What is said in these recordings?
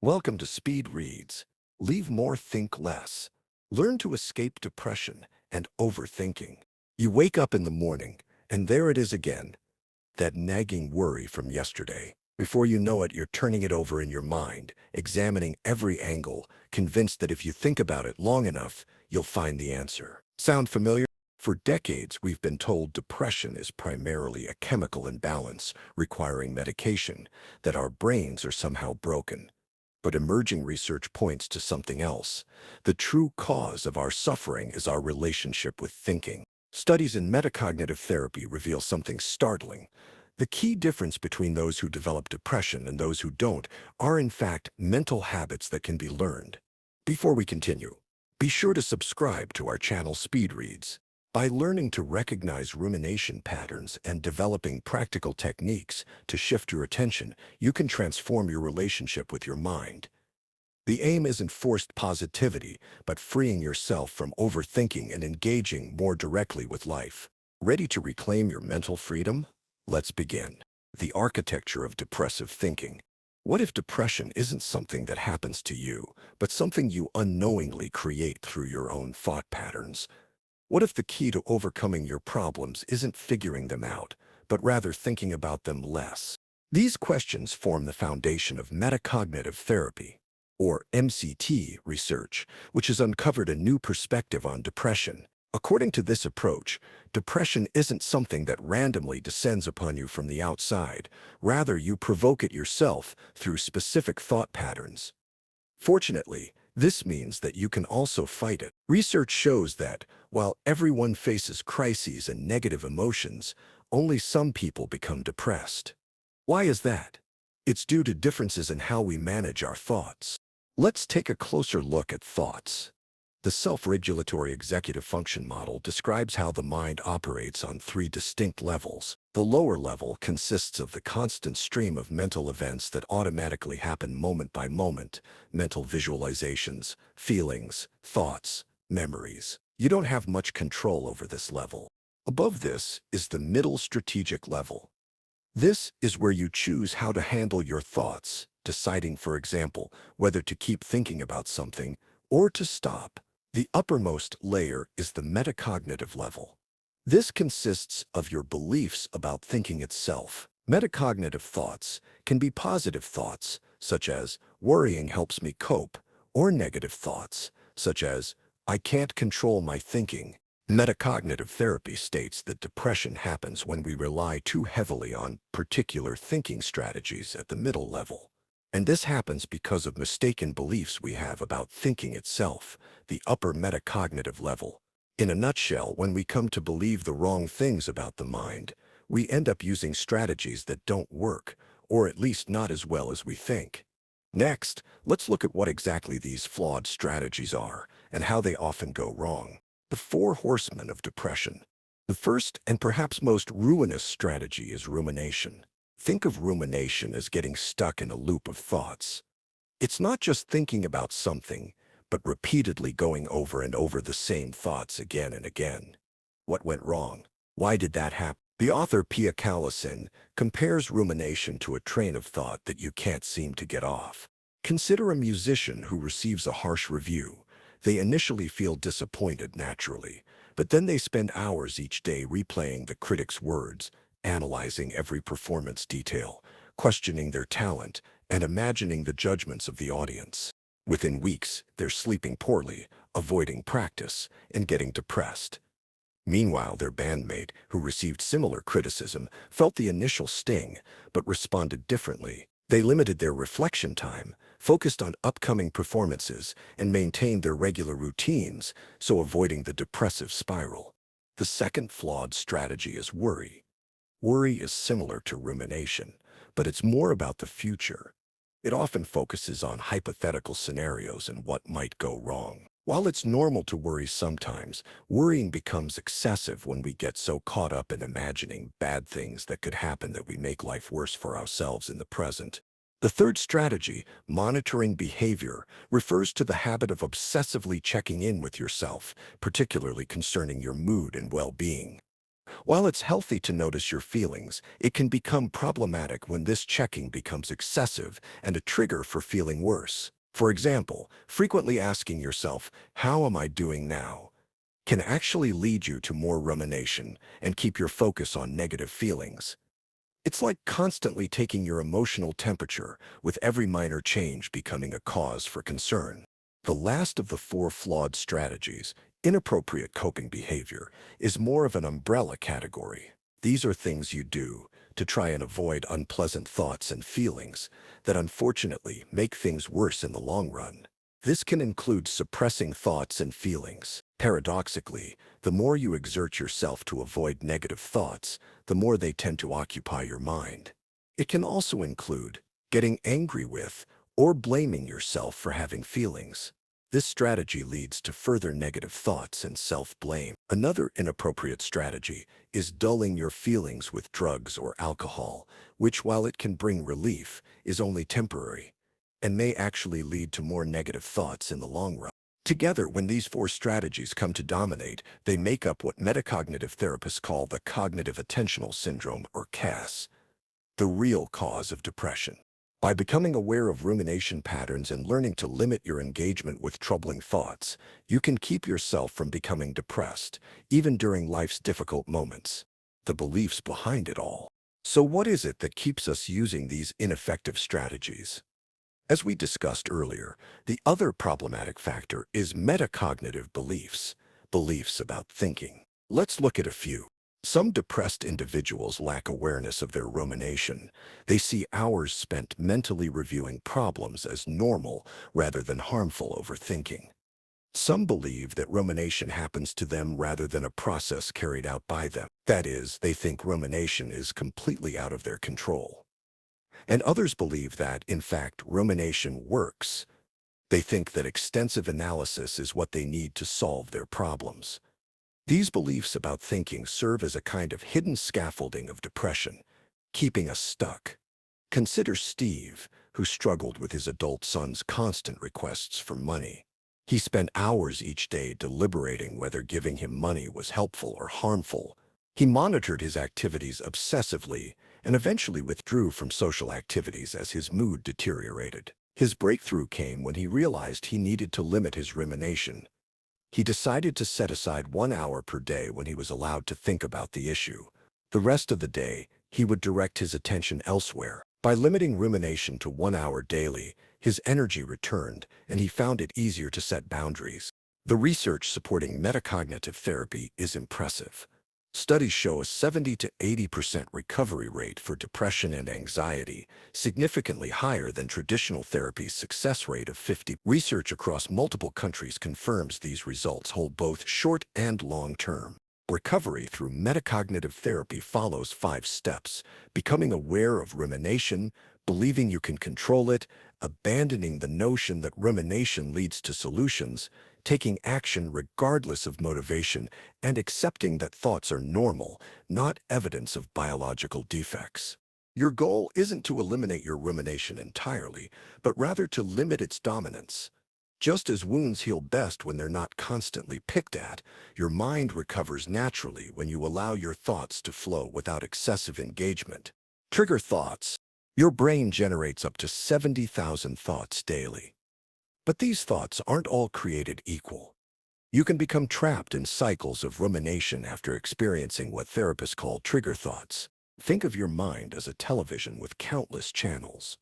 Welcome to Speed Reads. Leave more, think less. Learn to escape depression and overthinking. You wake up in the morning, and there it is again, that nagging worry from yesterday. Before you know it, you're turning it over in your mind, examining every angle, convinced that if you think about it long enough, you'll find the answer. Sound familiar? For decades, we've been told depression is primarily a chemical imbalance requiring medication, that our brains are somehow broken. But emerging research points to something else. The true cause of our suffering is our relationship with thinking. Studies in metacognitive therapy reveal something startling. The key difference between those who develop depression and those who don't are, in fact, mental habits that can be learned. Before we continue, be sure to subscribe to our channel Speed Reads. By learning to recognize rumination patterns and developing practical techniques to shift your attention, you can transform your relationship with your mind. The aim isn't forced positivity, but freeing yourself from overthinking and engaging more directly with life. Ready to reclaim your mental freedom? Let's begin. The architecture of depressive thinking. What if depression isn't something that happens to you, but something you unknowingly create through your own thought patterns? What if the key to overcoming your problems isn't figuring them out, but rather thinking about them less? These questions form the foundation of metacognitive therapy, or MCT research, which has uncovered a new perspective on depression. According to this approach, depression isn't something that randomly descends upon you from the outside. Rather, you provoke it yourself through specific thought patterns. Fortunately, this means that you can also fight it. Research shows that, while everyone faces crises and negative emotions, only some people become depressed. Why is that? It's due to differences in how we manage our thoughts. Let's take a closer look at thoughts. The self-regulatory executive function model describes how the mind operates on three distinct levels. The lower level consists of the constant stream of mental events that automatically happen moment by moment, mental visualizations, feelings, thoughts, memories. You don't have much control over this level. Above this is the middle strategic level. This is where you choose how to handle your thoughts, deciding, for example, whether to keep thinking about something or to stop. The uppermost layer is the metacognitive level. This consists of your beliefs about thinking itself. Metacognitive thoughts can be positive thoughts, such as, worrying helps me cope, or negative thoughts, such as, I can't control my thinking. Metacognitive therapy states that depression happens when we rely too heavily on particular thinking strategies at the middle level. And this happens because of mistaken beliefs we have about thinking itself, the upper metacognitive level. In a nutshell, when we come to believe the wrong things about the mind, we end up using strategies that don't work, or at least not as well as we think. Next, let's look at what exactly these flawed strategies are and how they often go wrong. The four horsemen of depression. The first and perhaps most ruinous strategy is rumination. Think of rumination as getting stuck in a loop of thoughts. It's not just thinking about something, but repeatedly going over and over the same thoughts again and again. What went wrong? Why did that happen? The author Pia Callison compares rumination to a train of thought that you can't seem to get off. Consider a musician who receives a harsh review. They initially feel disappointed naturally, but then they spend hours each day replaying the critic's words, analyzing every performance detail, questioning their talent, and imagining the judgments of the audience. Within weeks, they're sleeping poorly, avoiding practice, and getting depressed. Meanwhile, their bandmate, who received similar criticism, felt the initial sting, but responded differently. They limited their reflection time, focused on upcoming performances, and maintained their regular routines, so avoiding the depressive spiral. The second flawed strategy is worry. Worry is similar to rumination, but it's more about the future. It often focuses on hypothetical scenarios and what might go wrong. While it's normal to worry sometimes, worrying becomes excessive when we get so caught up in imagining bad things that could happen that we make life worse for ourselves in the present. The third strategy, monitoring behavior, refers to the habit of obsessively checking in with yourself, particularly concerning your mood and well-being. While it's healthy to notice your feelings, it can become problematic when this checking becomes excessive and a trigger for feeling worse. For example, frequently asking yourself, "How am I doing now?" can actually lead you to more rumination and keep your focus on negative feelings. It's like constantly taking your emotional temperature, with every minor change becoming a cause for concern. The last of the four flawed strategies, inappropriate coping behavior, is more of an umbrella category. These are things you do to try and avoid unpleasant thoughts and feelings that unfortunately make things worse in the long run. This can include suppressing thoughts and feelings. Paradoxically, the more you exert yourself to avoid negative thoughts, the more they tend to occupy your mind. It can also include getting angry with or blaming yourself for having feelings. This strategy leads to further negative thoughts and self-blame. Another inappropriate strategy is dulling your feelings with drugs or alcohol, which, while it can bring relief, is only temporary and may actually lead to more negative thoughts in the long run. Together, when these four strategies come to dominate, they make up what metacognitive therapists call the cognitive attentional syndrome, or CAS, the real cause of depression. By becoming aware of rumination patterns and learning to limit your engagement with troubling thoughts, you can keep yourself from becoming depressed, even during life's difficult moments. The beliefs behind it all. So what is it that keeps us using these ineffective strategies? As we discussed earlier, the other problematic factor is metacognitive beliefs, beliefs about thinking. Let's look at a few. Some depressed individuals lack awareness of their rumination. They see hours spent mentally reviewing problems as normal rather than harmful overthinking. Some believe that rumination happens to them rather than a process carried out by them. That is, they think rumination is completely out of their control. And others believe that, in fact, rumination works. They think that extensive analysis is what they need to solve their problems. These beliefs about thinking serve as a kind of hidden scaffolding of depression, keeping us stuck. Consider Steve, who struggled with his adult son's constant requests for money. He spent hours each day deliberating whether giving him money was helpful or harmful. He monitored his activities obsessively and eventually withdrew from social activities as his mood deteriorated. His breakthrough came when he realized he needed to limit his rumination. He decided to set aside 1 hour per day when he was allowed to think about the issue. The rest of the day, he would direct his attention elsewhere. By limiting rumination to 1 hour daily, his energy returned, and he found it easier to set boundaries. The research supporting metacognitive therapy is impressive. Studies show a 70 to 80% recovery rate for depression and anxiety, significantly higher than traditional therapy's success rate of 50%. Research across multiple countries confirms these results hold both short and long term. Recovery through metacognitive therapy follows 5 steps: becoming aware of rumination, believing you can control it, abandoning the notion that rumination leads to solutions, taking action regardless of motivation, and accepting that thoughts are normal, not evidence of biological defects. Your goal isn't to eliminate your rumination entirely, but rather to limit its dominance. Just as wounds heal best when they're not constantly picked at, your mind recovers naturally when you allow your thoughts to flow without excessive engagement. Trigger thoughts. Your brain generates up to 70,000 thoughts daily. But these thoughts aren't all created equal. You can become trapped in cycles of rumination after experiencing what therapists call trigger thoughts. Think of your mind as a television with countless channels.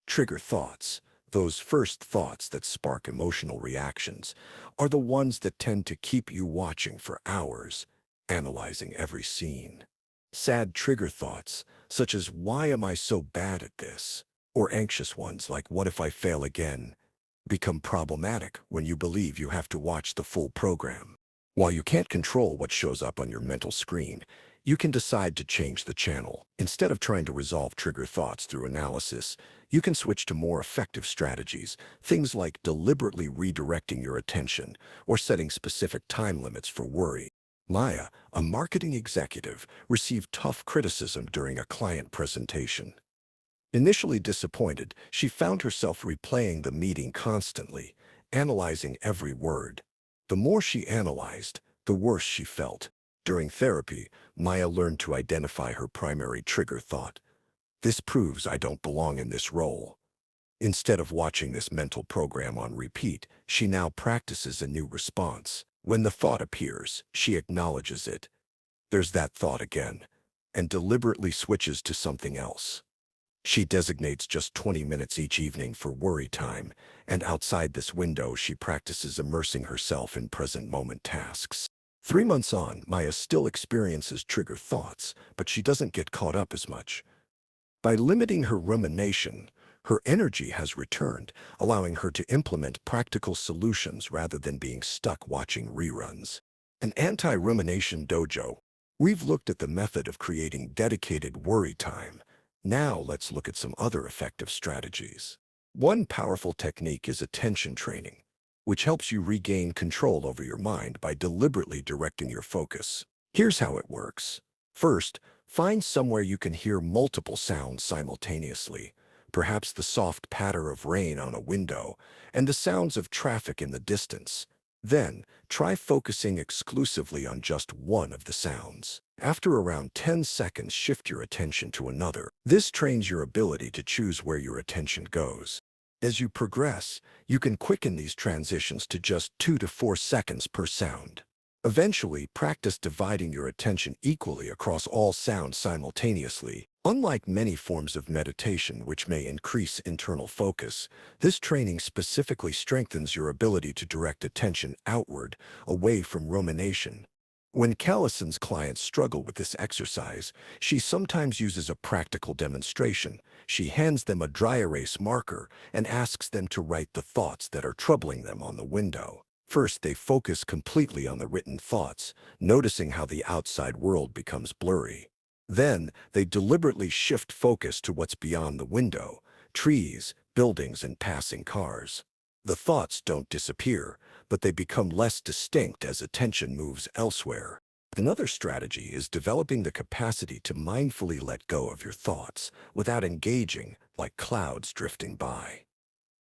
Trigger thoughts, those first thoughts that spark emotional reactions, are the ones that tend to keep you watching for hours, analyzing every scene. Sad trigger thoughts, such as "Why am I so bad at this?" or anxious ones like "What if I fail again?" become problematic when you believe you have to watch the full program. While you can't control what shows up on your mental screen, you can decide to change the channel. Instead of trying to resolve trigger thoughts through analysis, you can switch to more effective strategies, things like deliberately redirecting your attention or setting specific time limits for worry. Maya, a marketing executive, received tough criticism during a client presentation. Initially disappointed, she found herself replaying the meeting constantly, analyzing every word. The more she analyzed, the worse she felt. During therapy, Maya learned to identify her primary trigger thought. This proves I don't belong in this role. Instead of watching this mental program on repeat, she now practices a new response. When the thought appears, she acknowledges it. There's that thought again, and deliberately switches to something else. She designates just 20 minutes each evening for worry time, and outside this window she practices immersing herself in present moment tasks. 3 months on, Maya still experiences trigger thoughts, but she doesn't get caught up as much. By limiting her rumination, her energy has returned, allowing her to implement practical solutions rather than being stuck watching reruns. An anti-rumination dojo. We've looked at the method of creating dedicated worry time. Now let's look at some other effective strategies. One powerful technique is attention training, which helps you regain control over your mind by deliberately directing your focus. Here's how it works. First, find somewhere you can hear multiple sounds simultaneously, perhaps the soft patter of rain on a window and the sounds of traffic in the distance. Then, try focusing exclusively on just one of the sounds. After around 10 seconds, shift your attention to another. This trains your ability to choose where your attention goes. As you progress, you can quicken these transitions to just 2 to 4 seconds per sound. Eventually, practice dividing your attention equally across all sounds simultaneously. Unlike many forms of meditation which may increase internal focus, this training specifically strengthens your ability to direct attention outward, away from rumination. When Callison's clients struggle with this exercise, she sometimes uses a practical demonstration. She hands them a dry erase marker and asks them to write the thoughts that are troubling them on the window. First, they focus completely on the written thoughts, noticing how the outside world becomes blurry. Then, they deliberately shift focus to what's beyond the window: trees, buildings, and passing cars. The thoughts don't disappear, but they become less distinct as attention moves elsewhere. Another strategy is developing the capacity to mindfully let go of your thoughts without engaging, like clouds drifting by.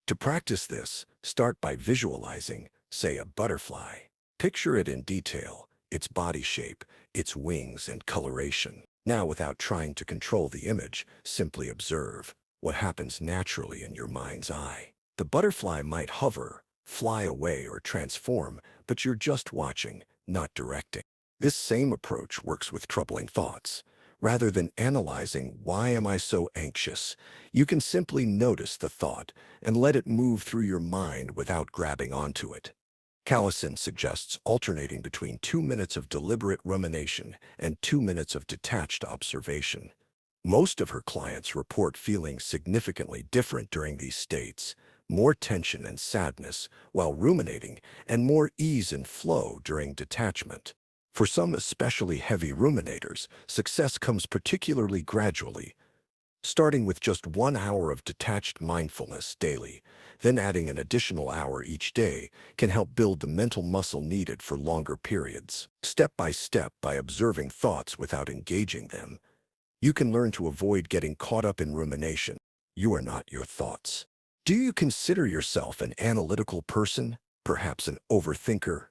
To practice this, start by visualizing, say, a butterfly. Picture it in detail, its body shape, its wings, and coloration. Now, without trying to control the image, simply observe what happens naturally in your mind's eye. The butterfly might hover, fly away, or transform, but you're just watching, not directing. This same approach works with troubling thoughts. Rather than analyzing, why am I so anxious, you can simply notice the thought and let it move through your mind without grabbing onto it. Callison suggests alternating between 2 minutes of deliberate rumination and 2 minutes of detached observation. Most of her clients report feeling significantly different during these states: more tension and sadness while ruminating, and more ease and flow during detachment. For some especially heavy ruminators, success comes particularly gradually, starting with just 1 hour of detached mindfulness daily, then adding an additional hour each day can help build the mental muscle needed for longer periods. Step by step, by observing thoughts without engaging them, you can learn to avoid getting caught up in rumination. You are not your thoughts. Do you consider yourself an analytical person, perhaps an overthinker?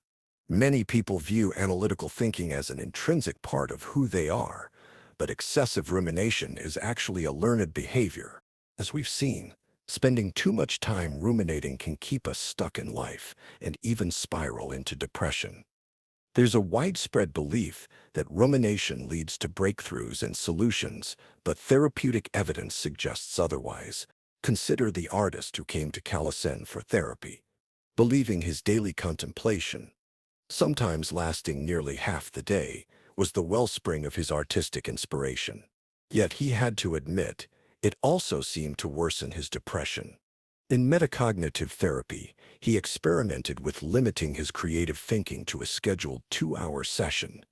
Many people view analytical thinking as an intrinsic part of who they are, but excessive rumination is actually a learned behavior. As we've seen, spending too much time ruminating can keep us stuck in life and even spiral into depression. There's a widespread belief that rumination leads to breakthroughs and solutions, but therapeutic evidence suggests otherwise. Consider the artist who came to Callison for therapy, believing his daily contemplation, sometimes lasting nearly half the day, was the wellspring of his artistic inspiration. Yet he had to admit, it also seemed to worsen his depression. In metacognitive therapy, he experimented with limiting his creative thinking to a scheduled 2-hour session.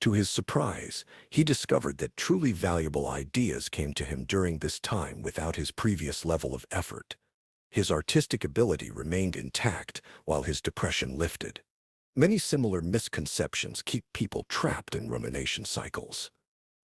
To his surprise, he discovered that truly valuable ideas came to him during this time without his previous level of effort. His artistic ability remained intact while his depression lifted. Many similar misconceptions keep people trapped in rumination cycles.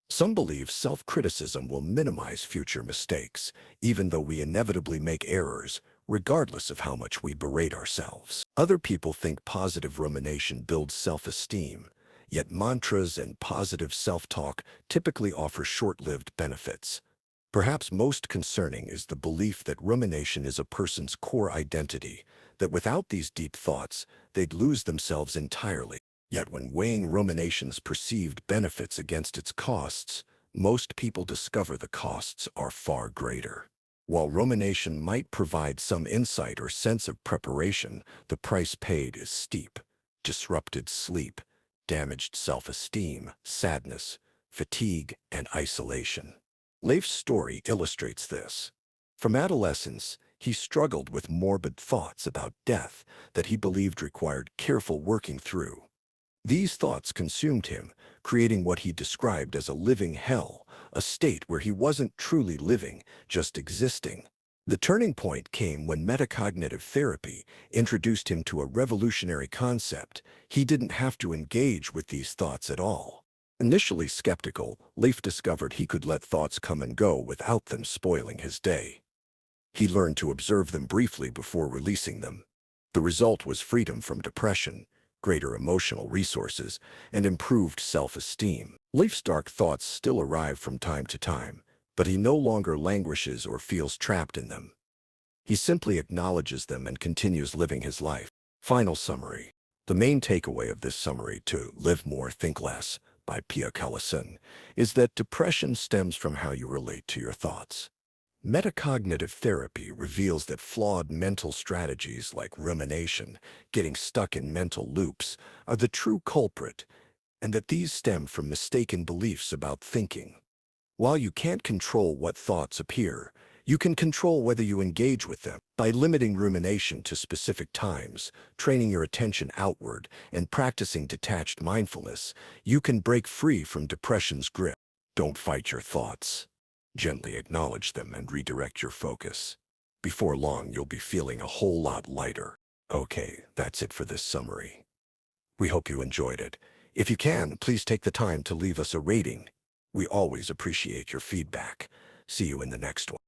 Some believe self-criticism will minimize future mistakes, even though we inevitably make errors, regardless of how much we berate ourselves. Other people think positive rumination builds self-esteem, Yet mantras and positive self-talk typically offer short-lived benefits. Perhaps most concerning is the belief that rumination is a person's core identity, that without these deep thoughts, they'd lose themselves entirely. Yet when weighing rumination's perceived benefits against its costs, most people discover the costs are far greater. While rumination might provide some insight or sense of preparation, the price paid is steep. Disrupted sleep, damaged self-esteem, sadness, fatigue, and isolation. Leif's story illustrates this. From adolescence, he struggled with morbid thoughts about death that he believed required careful working through. These thoughts consumed him, creating what he described as a living hell, a state where he wasn't truly living, just existing. The turning point came when metacognitive therapy introduced him to a revolutionary concept. He didn't have to engage with these thoughts at all. Initially skeptical, Leif discovered he could let thoughts come and go without them spoiling his day. He learned to observe them briefly before releasing them. The result was freedom from depression, greater emotional resources, and improved self-esteem. Leif's dark thoughts still arrive from time to time, but he no longer languishes or feels trapped in them. He simply acknowledges them and continues living his life. Final summary. The main takeaway of this summary to Live More, Think Less by Pia Collison is that depression stems from how you relate to your thoughts. Metacognitive therapy reveals that flawed mental strategies like rumination, getting stuck in mental loops, are the true culprit, and that these stem from mistaken beliefs about thinking. While you can't control what thoughts appear, you can control whether you engage with them. By limiting rumination to specific times, training your attention outward, and practicing detached mindfulness, you can break free from depression's grip. Don't fight your thoughts. Gently acknowledge them and redirect your focus. Before long, you'll be feeling a whole lot lighter. Okay, that's it for this summary. We hope you enjoyed it. If you can, please take the time to leave us a rating. We always appreciate your feedback. See you in the next one.